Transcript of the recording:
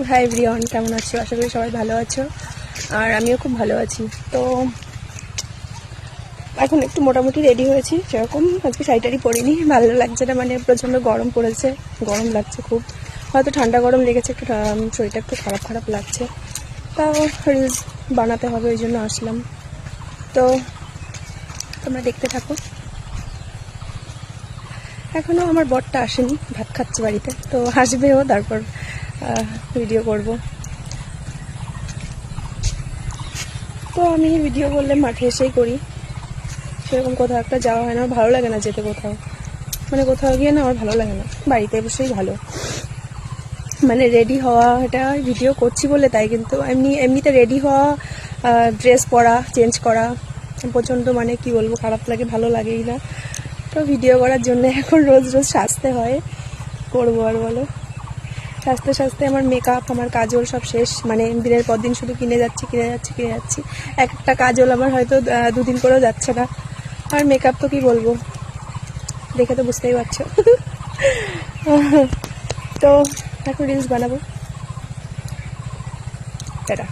Hi everyone, কেমন আছো? আশা করি সবাই ভালো আছো, আর আমিও খুব ভালো আছি। তো এখন একটু মোটামুটি রেডি হয়েছি, সেরকম আজকে শাড়িটারি পরিনি, ভালো লাগছে না, মানে প্রচণ্ড গরম পড়েছে, গরম লাগছে খুব, হয়তো ঠান্ডা গরম লেগেছে, একটু শরীরটা একটু খারাপ খারাপ লাগছে। তাও রিলস বানাতে হবে, ওই জন্য আসলাম। তো তোমরা দেখতে থাকো। এখনও আমার বরটা আসেনি, ভাত খাচ্ছে বাড়িতে, তো আসবেও, তারপর ভিডিও করব। তো আমি ভিডিও করলে মাঠে এসেই করি, সেরকম কোথাও একটা যাওয়া হয় না, আমার ভালো লাগে না যেতে কোথাও, মানে কোথাও গিয়ে না আমার ভালো লাগে না, বাড়িতে বসেই ভালো। মানে রেডি হওয়া, এটা ভিডিও করছি বলে তাই, কিন্তু এমনিতে রেডি হওয়া, ড্রেস পরা, চেঞ্জ করা প্রচণ্ড, মানে কি বলবো, খারাপ লাগে, ভালো লাগেই না। তো ভিডিও করার জন্য এখন রোজ রোজ সাজতে হয়, করবো আর বলো। সাজতে সাজতে আমার মেকআপ, আমার কাজল সব শেষ, মানে দিনের পর দিন শুধু কিনে যাচ্ছি। একটা কাজল আমার হয়তো 2 দিন করেও যাচ্ছে না, আর মেকআপ তো কি বলবো, দেখে তো বুঝতেই পারছো। তো এখন রিলস বানাবো, টাটা।